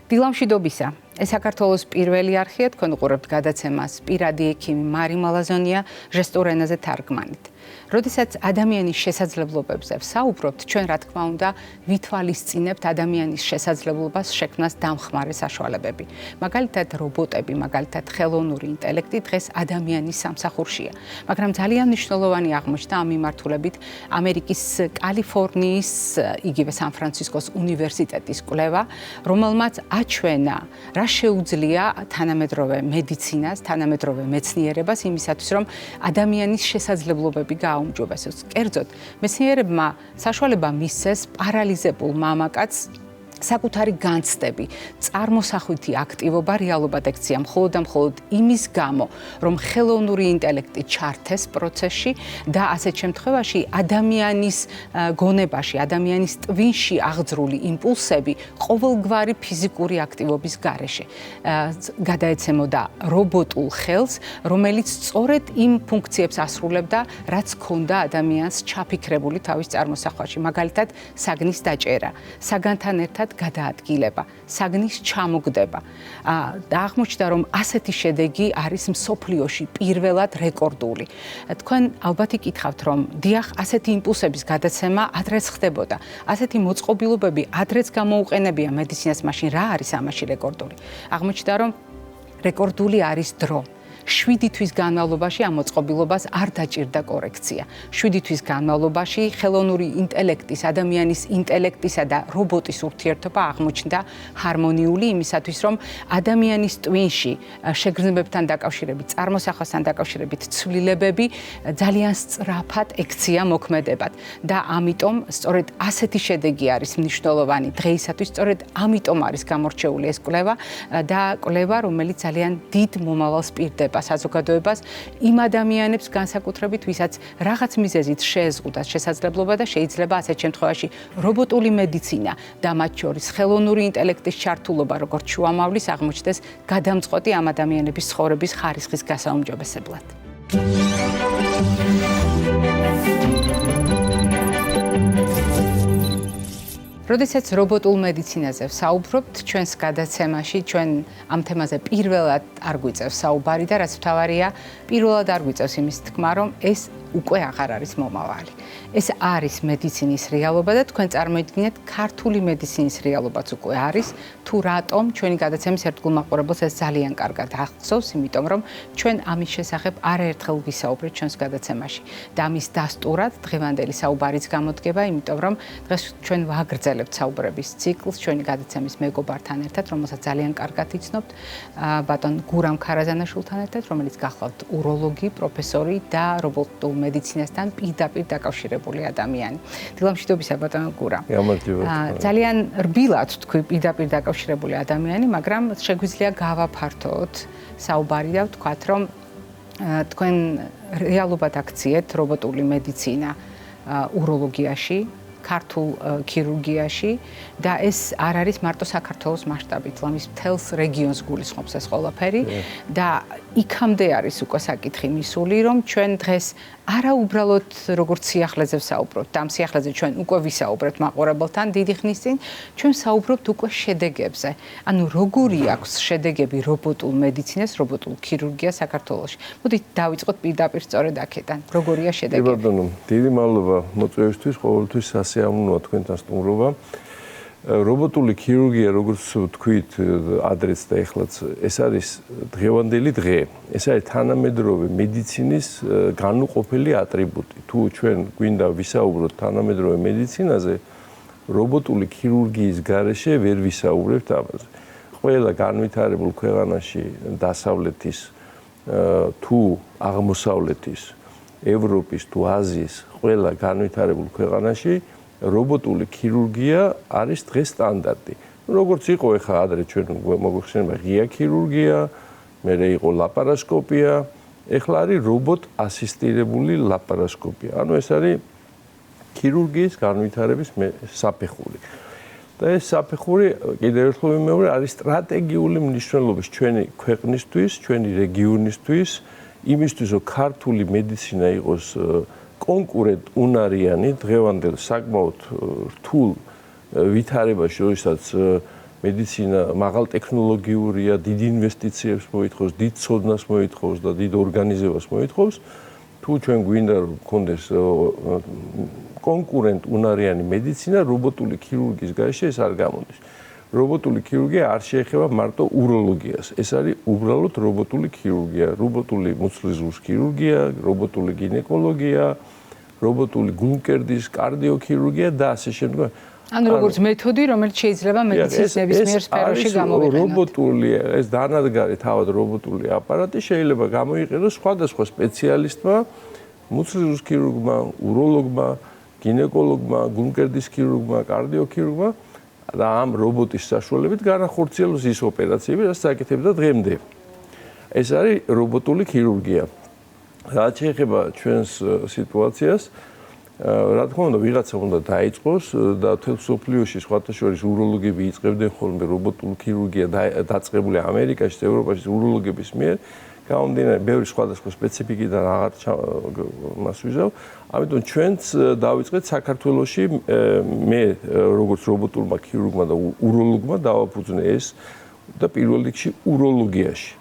დილამშვიდობისა. ეს საქართველოს პირველი არხია, თქვენ უყურებთ გადაცემას პირადი ექიმი მარი მალაზონია ჟესტურ ენაზე თარგმანით. როდესაც ადამიანის შესაძლებლობებზე ვსაუბრობთ, ჩვენ რა თქმა უნდა ვითვალისწინებთ ადამიანის შესაძლებლობას შექმნას დამხმარე საშუალებები. მაგალითად რობოტები, მაგალითად ხელოვნური ინტელექტი დღეს ადამიანის სამსახურშია. მაგრამ ძალიან მნიშვნელოვანი აღმოჩნდა ამ მიმართულებით ამერიკის კალიფორნიის, იგივე სან-ფრანცისკოს უნივერსიტეტის კვლევა, რომელმაც აჩვენა რა შეუძლია თანამედროვე მედიცინას, თანამედროვე მეცნიერებას იმისათვის, რომ ადამიანის შესაძლებლობები გააუმჯობესოს. კერძოდ, მეცნიერებმა საშუალება მისცეს პარალიზებულ მამაკაცს საკუთარი განცდები, წარმოსახვითი აქტივობა რეალობად ექცია მხოლოდ და მხოლოდ იმის გამო, რომ ხელოვნური ინტელექტი ჩართეს პროცესში და ასეთ შემთხვევაში ადამიანის გონებაში, ადამიანის ტვინში აღძრული იმპულსები ყოველგვარი ფიზიკური აქტივობის გარეშე გადაეცემოდა რობოტულ ხელს, რომელიც სწორედ იმ ფუნქციებს ასრულებდა, რაც ჰქონდა ადამიანს ჩაფიქრებული თავის წარმოსახვაში, მაგალითად საგნის დაჭერა, საგანთან ერთად გადაადგილება, საგნის ჩამოგდება. და აღმოჩნდა, რომ ასეთი შედეგი არის მსოფლიოში პირველად რეკორდული. თქვენ ალბათ იკითხავთ, რომ დიახ, ასეთი იმპულსების გადაცემა ადრეც ხდებოდა. ასეთი მოწყობილობები ადრეც გამოუყენებია მედიცინას, მაშინ რა არის ამაში რეკორდული? აღმოჩნდა, რომ რეკორდული არის დრო. 7 თვის განმავლობაში ამ მოწყობილობას არ დაჭირდა კორექცია. 7 თვის განმავლობაში ხელოვნური ინტელექტის, ადამიანის ინტელექტისა და რობოტის ურთიერთობა აღმოჩნდა ჰარმონიული იმისათვის, რომ ადამიანის ტვინში შეგრძნებებთან დაკავშირებით, წარმოსახვასთან დაკავშირებით ცვლილებები ძალიან სწრაფად ექცია მოქმედებად. და ამიტომ სწორედ ასეთი შედეგი არის მნიშვნელოვანი დღეისათვის, სწორედ ამიტომ არის გამორჩეული ეს კვლევა და კვლევა, რომელიც ძალიან დიდ მომავალს პირდება საზოგადოებას იმ ადამიანებს განსაკუთრებით, ვისაც რაღაც მიზეზით შეეზღუდათ შესაძლებლობა და შეიძლება ასეთ შემთხვევაში რობოტული მედიცინა და მათ შორის ხელოვნური ინტელექტის ჩართულობა, როგორც შუამავლის აღმოჩნდეს გადამწყვეტი ამ ადამიანების ცხოვრების ხარისხის გასაუმჯობესებლად. როდესაც რობოტულ მედიცინაზე ვსაუბრობთ, ჩვენს გადაცემაში ჩვენ ამ თემაზე პირველად არ გვიწევს საუბარი და რაც მთავარია, პირველად არ გვიწევს იმის თქმა, რომ ეს უკვე აღარ არის მომავალი. ეს არის მედიცინის რეალობა და თქვენ წარმოიდგინეთ, ქართული მედიცინის რეალობაც უკვე არის, თუ რატომ ჩვენი გადაცემის ერთგულ მაყურებელს ეს ძალიან კარგად ახსოვს, იმიტომ რომ ჩვენ ამის შესახებ არაერთხელ ვისაუბრეთ ჩვენს გადაცემაში და ამის დასტურად დღევანდელი საუბარიც გამოდგება, იმიტომ რომ დღეს ჩვენ ვაგრძელებთ საუბრების ციკლს ჩვენი გადაცემის მეგობართან ერთად, რომელსაც ძალიან კარგად იცნობთ, ბატონ გურამ ქარაზანაშვილთან ერთად, რომელიც გახლავთ უროლოგი, პროფესორი და რობოტულ მედიცინასთან პირდაპირ დაკავშირებული ადამიანი. დილამშვიდობისა ბატონ გურამ. ძალიან რბილად თქვი პირდაპირ დაკავშირებული ადამიანი, მაგრამ შეგვიძლია გავაფართოთ საუბარი და ვთქვათ, რომ თქვენ რეალობად აქციეთ რობოტული მედიცინა უროლოგიაში, ქართულ ქირურგიაში და ეს არ არის მარტო საქართველოს მასშტაბით, ლამის მთელს რეგიონს გულისხმობს ეს ყველაფერი და იქამდე არის უკვე საკითხი მისული, რომ ჩვენ დღეს არა უბრალოდ როგორც სიახლეზე ვსაუბრობთ, ამ სიახლეზე ჩვენ უკვე ვისაუბრებთ მაყურებელთან დიდი ხნის წინ, ჩვენ ვსაუბრობთ უკვე შედეგებზე. ანუ როგორი აქვს შედეგები რობოტულ მედიცინას, რობოტულ ქირურგიას საქართველოში. მოდით დავიწყოთ პირდაპირ სწორედ აქედან. როგორია შედეგები? ბატონო, დიდი მადლობა მოწვევისთვის, ყოველთვის სასიამოვნოა თქვენთან სტუმრობა. რობოტული ქირურგია, როგორც თქვით, ადრეც და ეხლაც, ეს არის დღევანდელი დღე. ეს არის თანამედროვე მედიცინის განუყოფელი ატრიბუტი. თუ ჩვენ გვინდა ვისაუბროთ თანამედროვე მედიცინაზე, რობოტული ქირურგიის გარეშე ვერ ვისაუბრებთ ამაზე. ყველა განვითარებულ ქვეყანაში დასავლეთის თუ აღმოსავლეთის, ევროპის თუ აზიის ყველა განვითარებულ ქვეყანაში რობოტული ქირურგია არის დღეს სტანდარტი. როგორც იყო ახლა ადრე ჩვენ მოგვიხსენება ღია ქირურგია, მერე იყო ლაპარასკოპია, ახლა არის რობოტ ასისტირებული ლაპარასკოპია. ანუ ეს არის ქირურგიის განვითარების საფეხური. და ეს საფეხური კიდევ ერთხელ ვიმეორე არის სტრატეგიული მნიშვნელობის ჩვენი ქვეყნისთვის, ჩვენი რეგიონისთვის, იმისთვის რომ ქართული მედიცინა იყოს კონკურენტ უნარიანი დღევანდელ საკმაოდ რთულ ვითარებაში, როდესაც მედიცინა მაღალ ტექნოლოგიურია, დიდ ინვესტიციებს მოითხოვს, დიდ ცოდნას მოითხოვს და დიდ ორგანიზებას მოითხოვს. თუ ჩვენ გვინდა გქონდეს კონკურენტ უნარიანი მედიცინა, რობოტული ქირურგიის გარეშე ეს არ გამოდის. რობოტული ქირურგია არ შეეხება მარტო უროლოგიას. ეს არის უბრალოდ რობოტული ქირურგია, რობოტული მუცლის ქირურგია, რობოტული გინეკოლოგია, რობოტული გულმკერდის კარდიოქირურგია და ასე შემდეგ. ანუ როგორც მეთოდი, რომელიც შეიძლება მედიცინის ნებისმიერ სფეროში გამოვიყენოთ. რობოტული, ეს დანადგარი თავად რობოტული აპარატი შეიძლება გამოიყენოს სხვადასხვა სპეციალისტმა, მუცლის ქირურგმა, უროლოგმა, გინეკოლოგმა, გულმკერდის ქირურგმა, კარდიოქირურგმა და ამ რობოტის საშუალებით განახორციელოს ის ოპერაციები, რაც საკეთებდა დღემდე. ეს არის რობოტული ქირურგია. რაც შეეხება ჩვენს სიტუაციას, რა თქმა უნდა, ვიღაცა უნდა დაიწყოს და თელ სოფლიოში სხვათა შორის უროლოგები იწყებდნენ ხოლმე რობოტულ ქირურგია დაწყებული ამერიკაში, ევროპაში უროლოგების მიერ, გამომდინარე ბევრი სხვადასხვა სპეციფიკიდან აღარ მას ვიზავ. ამიტომ ჩვენც დავიწყეთ საქართველოში მე როგორც რობოტულმა ქირურგმა და უროლოგმა დავაფუძნე ეს და პირველ რიგში უროლოგიაში.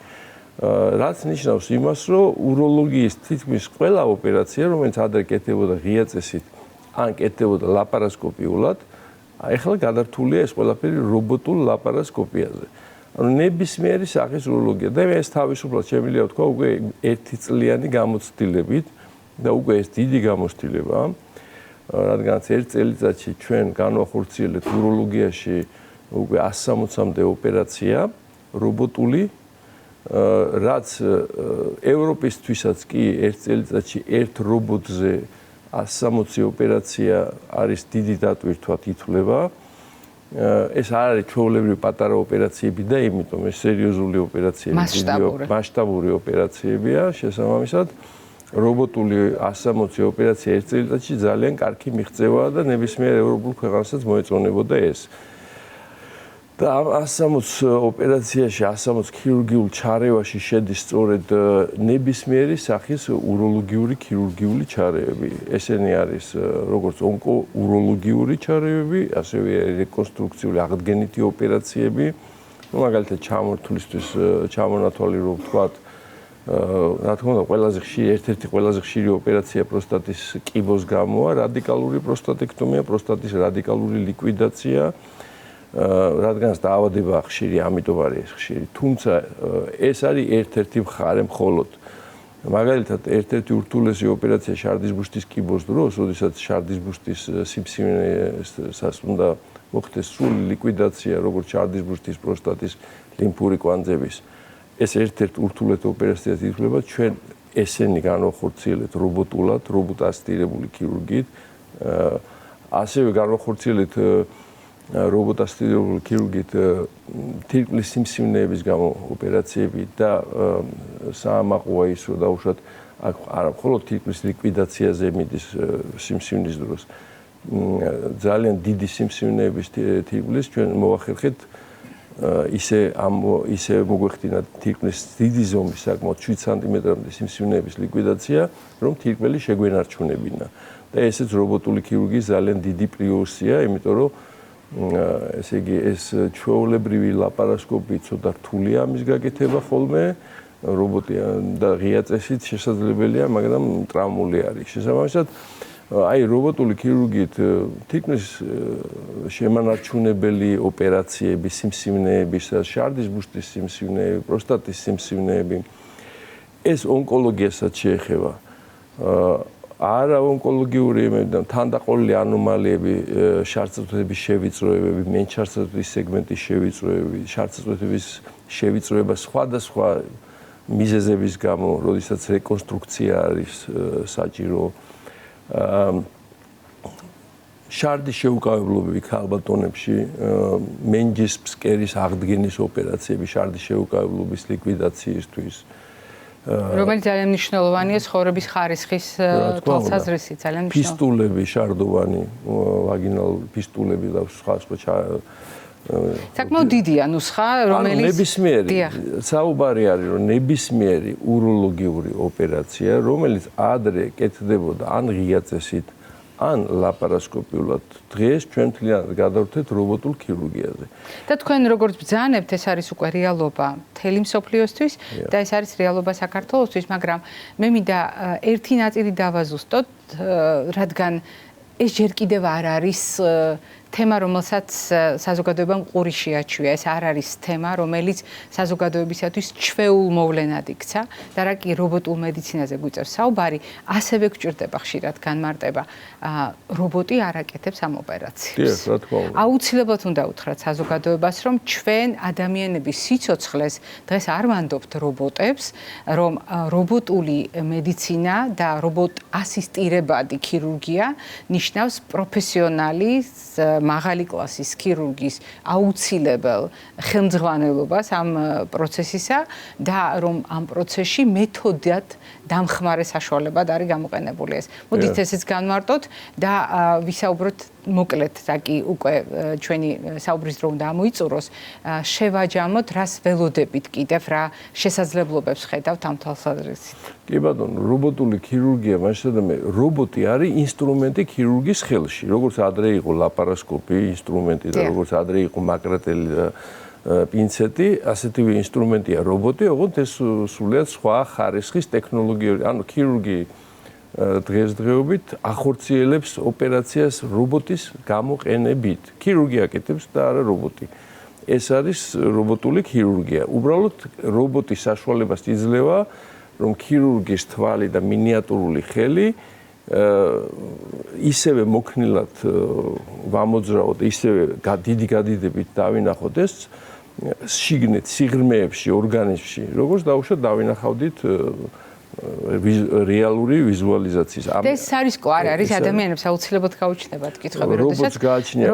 რაც ნიშნავს იმას, რომ უროლოგიის თითქმის ყველა ოპერაცია, რომელიც ადრე კეთდებოდა ღია წესით, ან კეთდებოდა ლაპარასკოპიულად, ახლა გადართულია ეს ყველაფერი რობოტულ ლაპარასკოპიაზე. ანუ ნებისმიერი სახის უროლოგია და ეს თავისუფლად შემიძლია ვთქვა უკვე 1 წლიანი გამოცდილებით და უკვე ეს დიდი გამოცდილება, რადგანაც 1 წელიწადში ჩვენ განვახორციელებთ უროლოგიაში უკვე 160-მდე ოპერაცია რობოტული, რაც ევროპისთვისაც კი 1 წელიწადში ერთ რობოტზე 160 ოპერაცია არის დიდი დატვირთვათ ითვლება. ეს არ არის ჩვეულებრივი პატარა ოპერაციები და იმიტომ ეს სერიოზული ოპერაციები, მასშტაბური ოპერაციებია, შესაბამისად რობოტული 160 ოპერაცია 1 წელიწადში ძალიან კარგი მიღწევაა და ნებისმიერ ევროპულ ქვეყანასაც მოეწონებოდა ეს. და ამ 160 ოპერაციაში, 160 ქირურგიულ ჩარევაში შედის სწორედ ნებისმიერი სახის უროლოგიური ქირურგიული ჩარევები. ესენი არის როგორც ონკოუროლოგიური ჩარევები, ასევე რეკონსტრუქციული აღდგენითი ოპერაციები, მაგალითად ჩამორთვლისთვის ჩამონათვალი რო ვთქვათ, რა თქმა უნდა, ყველაზე ხშირი, ერთ-ერთი ყველაზე ხშირი ოპერაცია პროსტატის კიბოს გამოა, რადიკალური პროსტატექტომია, პროსტატის რადიკალური ლიკვიდაცია. რადგანაც დაავადება ხშირი, ამიტომ არის ეს ხშირი. თუმცა ეს არის ერთ-ერთი მხარე მხოლოდ. მაგალითად, ერთ-ერთი ურთულესი ოპერაცია შარდის ბუშტის კიბოს დროს, როდესაც შარდის ბუშტის სიმსივნესაც უნდა მოხდეს სრული ლიკვიდაცია, როგორც შარდის ბუშტის, პროსტატის, ლიმფური კვანძების. ეს ერთ-ერთი ურთულესი ოპერაციად ითვლება, ჩვენ ესენი განვახორციელებთ რობოტულად, რობოტასისტირებული ქირურგიით. ასევე განვახორციელებთ რობოტასისტირებული ქირურგით თირკმლის სიმსივნეების გამო ოპერაციები და საამაყოა ის, რომ დაუშვათ არა მხოლოდ თირკმლის ლიკვიდაციაზე მიდის სიმსივნის დროს. ძალიან დიდი სიმსივნეების თირკმლის ჩვენ მოვახერხეთ ისე მოგვეხდინა თირკმლის დიდი ზომის საკმაოდ 7 სანტიმეტრამდე სიმსივნეების ლიკვიდაცია, რომ თირკმელი შეგვენარჩუნებინა. და ესეც რობოტული ქირურგიის ძალიან დიდი პლუსია, იმიტომ რომ ესე იგი ეს ჩვეულებრივი ლაპარასკოპი ცოტა რთულია ამის გაკეთება ხოლმე რობოტი და ღია წესით შესაძლებელია, მაგრამ ტრამული არის. შესაბამისად, აი რობოტული ქირურგიით თითქმის შემანარჩუნებელი ოპერაციები, სიმსივნეების, შარდის ბუშტის სიმსივნეები, პროსტატის სიმსივნეები ეს ონკოლოგიასაც შეეხება. არა ონკოლოგიური და თანდაყოლილი ანომალიები, შარდსაწვდების შევიწროებები, მენჩარდსაწვდის სეგმენტის შევიწროებები, შარდსაწვდების შევიწროება სხვადასხვა მიზეზების გამო, როდესაც რეკონსტრუქცია არის საჭირო. შარდის შეუკავებლობები ქალბატონებში, მენჯის ფსკერის აღდგენის ოპერაციები, შარდის შეუკავებლობის ლიკვიდაციისთვის. რომელიც ძალიან მნიშვნელოვანია ცხოვრების ხარისხის თვალსაზრისით, ძალიან მნიშვნელოვანია. ფისტულები, შარდოვანი, ვაგინალ ფისტულები და სხვა საკმაოდ დიდია ნუსხა, რომელიც ნებისმიერი საუბარი არის, რომ ნებისმიერი უროლოგიური ოპერაცია, რომელიც ადრე კეთდებოდა ან ღია წესით, ან ლაპარასკოპიულად. დღეს ჩვენ მთლიანად გადავერთეთ რობოტულ ქირურგიაზე. და თქვენ როგორც ბრძანებთ, ეს არის უკვე რეალობა მთელი მსოფლიოსთვის და ეს არის რეალობა საქართველოსთვის, მაგრამ მე მინდა ერთი ნაწილი დავაზუსტოთ, რადგან ეს ჯერ კიდევ არ არის თემა, რომელსაც საზოგადოებამ ყური შეაჩვია. ეს არ არის თემა, რომელიც საზოგადოებისათვის ჩვეულ მოვლენად იქცა და რა კი რობოტულ მედიცინაზე გვიწევს საუბარი, ასევე გვჭირდება ხშირად განმარტება. რობოტი არ აკეთებს ამ ოპერაციებს. რა თქმა უნდა. აუცილებლად უნდა უთხრათ საზოგადოებას, რომ ჩვენ ადამიანების სიცოცხლეს დღეს არ ვანდობთ რობოტებს, რომ რობოტული მედიცინა და რობოტ ასისტირებადი ქირურგია ნიშნავს პროფესიონალი მაღალი კლასის ქირურგის აუცილებელ ხელმძღვანელობას ამ პროცესისა და რომ ამ პროცესში მეთოდად დამხმარე საშუალებად არის გამოყენებული ეს. მოდით ესეც განმარტოთ და ვისაუბროთ მოკლედ, რაკი უკვე ჩვენი საუბრის დრო უნდა ამოიწუროს, შევაჯამოთ, რას ველოდებით კიდევ, რა შესაძლებლობებს ხედავთ ამ თვალსაზრისით. კი ბატონო, რობოტული ქირურგია, მაშინ რობოტი არის ინსტრუმენტი ქირურგის ხელში, როგორც ადრე იყო ლაპარასკოპი ინსტრუმენტი და როგორც ადრე იყო მაკრატელი და პინცეტი, ასეთივე ინსტრუმენტია რობოტი, ოღონდ ეს სრულიად სხვა ხარისხის ტექნოლოგიური, ანუ ქირურგი დღესდღეობით ახორციელებს ოპერაციას რობოტის გამოყენებით. ქირურგი აკეთებს და არა რობოტი. ეს არის რობოტული ქირურგია. უბრალოდ რობოტის საშუალებას იძლევა, რომ ქირურგის თვალი და მინიატურული ხელი ისევე მოქნილად ვამოძრაოთ, ისევე დიდი გადიდებით დავინახოთ ეს შიგნით, სიღრმეებში, ორგანიზმში, როგორც დაუშვათ დავინახავდით რეალური ვიზუალიზაციის. ეს სარისკო არ არის ადამიანებს აუცილებლად გაუჩნდებათ კითხვები, როდესაც გააჩნია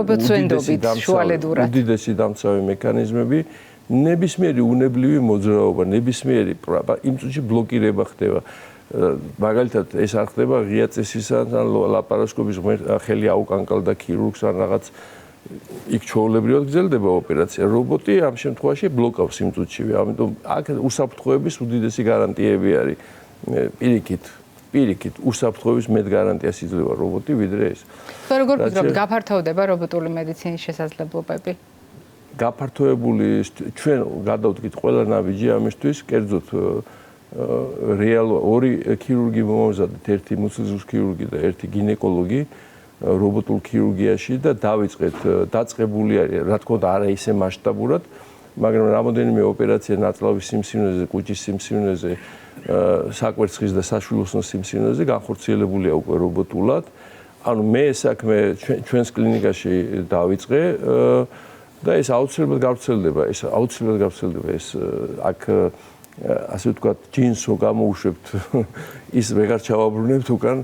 უდიდესი დამცავი მექანიზმები, ნებისმიერი უნებლივი მოძრაობა, ნებისმიერი იმ წუთში ბლოკირება ხდება. მაგალითად, ეს არ ხდება ღია წესისას, ან ლაპარასკოპის ხელი აუკანკალდა ქირურგს ან რაღაც იქ ჩვეულებრივად გრძელდება ოპერაცია. რობოტი ამ შემთხვევაში ბლოკავს იმ წუთშივე. ამიტომ აქ უსაფრთხოების უდიდესი გარანტიები არის. პირიქით უსაფრთხოების მეტ გარანტიას იძლევა რობოტი ვიდრე ეს. ხო, როგორ ვფიქრობთ, გაფართოვდება რობოტული მედიცინის შესაძლებლობები? გაფართოებული ჩვენ გადავდგით ყველა ნაბიჯი ამისთვის, კერძოდ ორი ქირურგი მომავზადეთ, ერთი მუცლის ქირურგი და ერთი გინეკოლოგი რობოტულ ქირურგიაში და დაწყებული არის, რა თქმა უნდა, არა ისე მასშტაბურად, მაგრამ რამოდენიმე ოპერაცია ნაწლავის სიმსივნეზე, კუჭის სიმსივნეზე, საკვერცხის და საშვილოსნოს სიმსივნეზე განხორციელებულია უკვე რობოტულად. ანუ მე ეს საქმე ჩვენს კლინიკაში დავიწყე და ეს აუცილებლად გავრცელდება, ეს აქ ასე ვთქვათ, ჯინსო გამოუშვებთ, ის ვეღარ ჩავაბრუნებთ უკან.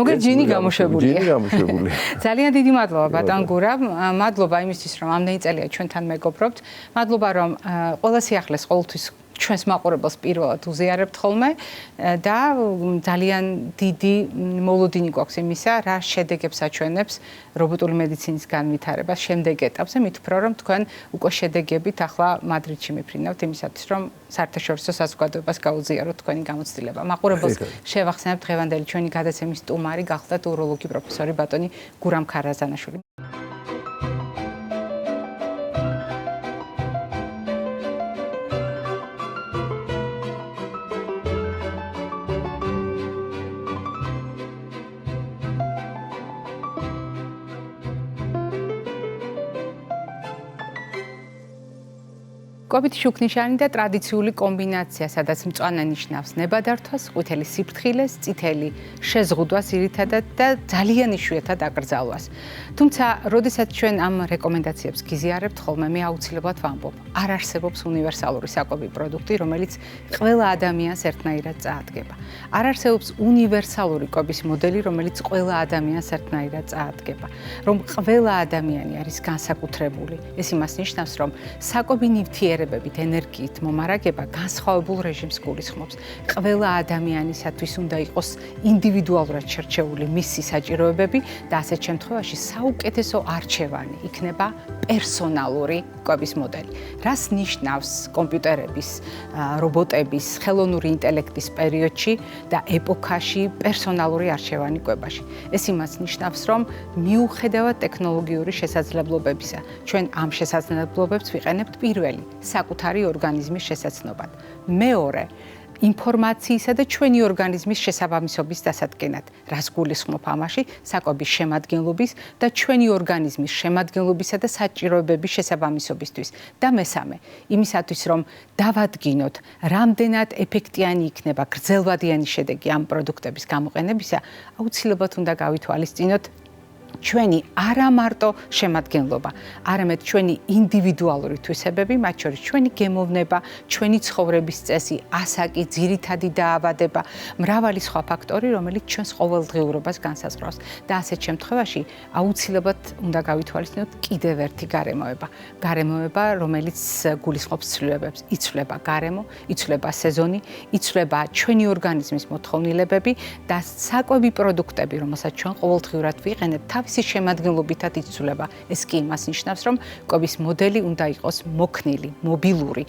მოგერ ჯინი გამოშვებულია. ჯინი გამოშვებულია. ძალიან დიდი მადლობა ბატონ გურა. მადლობა იმისთვის, რომ ამდენი წელია ჩვენთან მეგობრობთ. მადლობა, რომ ყველა სიახლეს ყოველთვის ჩვენს მაყურებელს პირველად უზიარებთ ხოლმე და ძალიან დიდი მოლოდინი გვაქვს იმისა, რა შედეგებს აჩვენებს რობოტული მედიცინის განვითარებას შემდეგ ეტაპზე, მით უფრო რომ თქვენ უკვე შედეგებით ახლა მადრიდში მიფრინავთ იმისათვის, რომ საერთაშორისო საზოგადოებას გაუზიაროთ თქვენი გამოცდილება. მაყურებელს შევახსენებთ დღევანდელი ჩვენი გადაცემის სტუმარი გახლდათ უროლოგი პროფესორი ბატონი გურამ ქარაზანაშვილი. კვებითი შუქნიშანი და ტრადიციული კომბინაცია, სადაც მწვანე ნიშნავს ნებადართვას, ყვითელი სიფრთხილეს, წითელი შეზღუდვას ძირითადად და ძალიან იშვიათად აკრძალვას. თუმცა, როდესაც ჩვენ ამ რეკომენდაციებს გიზიარებთ ხოლმე, მე აუცილებლად ვამბობ, არ არსებობს უნივერსალური საკვები პროდუქტი, რომელიც ყველა ადამიანს ერთნაირად წაადგება. არ არსებობს უნივერსალური კვების მოდელი, რომელიც ყველა ადამიანს ერთნაირად წაადგება. რომ ყველა ადამიანი არის განსაკუთრებული. ეს იმას ნიშნავს, რომ საკვები ნივთიერებები ნივთიერებებით, ენერგიით მომარაგება განსხვავებულ რეჟიმს გულისხმობს. ყველა ადამიანისათვის უნდა იყოს ინდივიდუალურად შერჩეული მისი საჭიროებები და ასეთ შემთხვევაში საუკეთესო არჩევანი იქნება პერსონალური კვების მოდელი. რას ნიშნავს კომპიუტერების, რობოტების, ხელოვნური ინტელექტის პერიოდში და ეპოქაში პერსონალური არჩევანი კვებაში? ეს იმას ნიშნავს, რომ მიუხედავად ტექნოლოგიური შესაძლებლობებისა, ჩვენ ამ შესაძლებლობებს ვიყენებთ პირველი, საკუთარი ორგანიზმის შესაცნობად. მეორე, ინფორმაციისა და ჩვენი ორგანიზმის შესაბამისობის დასადგენად, რას გულისხმობ ამაში, საკვების შემადგენლობის და ჩვენი ორგანიზმის შემადგენლობისა და საჭიროებების შესაბამისობისთვის. და მესამე, იმისათვის, რომ დავადგინოთ, რამდენად ეფექტიანი იქნება გრძელვადიანი შედეგი ამ პროდუქტების გამოყენებისა, აუცილებლად უნდა გავითვალისწინოთ ჩვენი არა მარტო შემადგენლობა, არამედ ჩვენი ინდივიდუალური თვისებები, მათ შორის ჩვენი გემოვნება, ჩვენი ცხოვრების წესი, ასაკი, ძირითადი დაავადება, მრავალი სხვა ფაქტორი, რომელიც ჩვენს ყოველდღიურობას განსაზღვრავს. და ასეთ შემთხვევაში აუცილებლად უნდა გავითვალისწინოთ კიდევ ერთი გარემოება. გარემოება, რომელიც გულისხმობს ცვლილებებს. იცვლება გარემო, იცვლება სეზონი, იცვლება ჩვენი ორგანიზმის მოთხოვნილებები და საკვები პროდუქტები, რომელსაც ჩვენ ყოველდღიურად ვიყენებთ, თავისი შემადგენლობითად იცვლება. ეს კი იმას ნიშნავს, რომ კვების მოდელი უნდა იყოს მოქნილი, მობილური.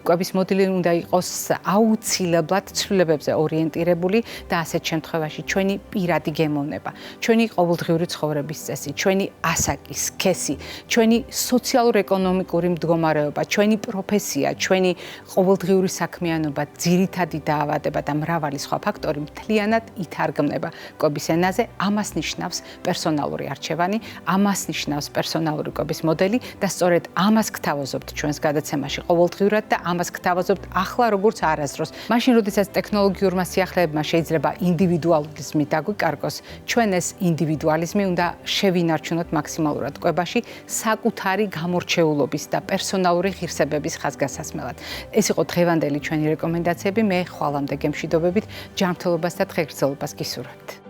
კვების მოდელი უნდა იყოს აუცილებლად ცვლილებებზე ორიენტირებული და ასეთ შემთხვევაში ჩვენი პირადი გემოვნება, ჩვენი ყოველდღიური ცხოვრების წესი, ჩვენი ასაკი, სქესი, ჩვენი სოციალურ-ეკონომიკური მდგომარეობა, ჩვენი პროფესია, ჩვენი ყოველდღიური საქმიანობა, ძირითადი დაავადება და მრავალი სხვა ფაქტორი მთლიანად ითარგმნება კვების ენაზე. ამას ნიშნავს პერსონალური არჩევანი, ამას ნიშნავს პერსონალური კვების მოდელი და სწორედ ამას გთავაზობთ ჩვენს გადაცემაში ყოველდღიურად და ამას გთავაზობთ ახლა როგორც არასდროს. მაშინ, როდესაც ტექნოლოგიურმა სიახლეებმა შეიძლება ინდივიდუალიზმი დაგვიკარგოს, ჩვენ ეს ინდივიდუალიზმი უნდა შევინარჩუნოთ მაქსიმალურად კვებაში საკუთარი გამორჩეულობის და პერსონალური ღირსებების ხაზგასასმელად. ეს იყო დღევანდელი ჩვენი რეკომენდაციები. მე ხვალამდე გემშვიდობებით, ჯანმრთელობას და დღეგრძელობას გისურვებთ.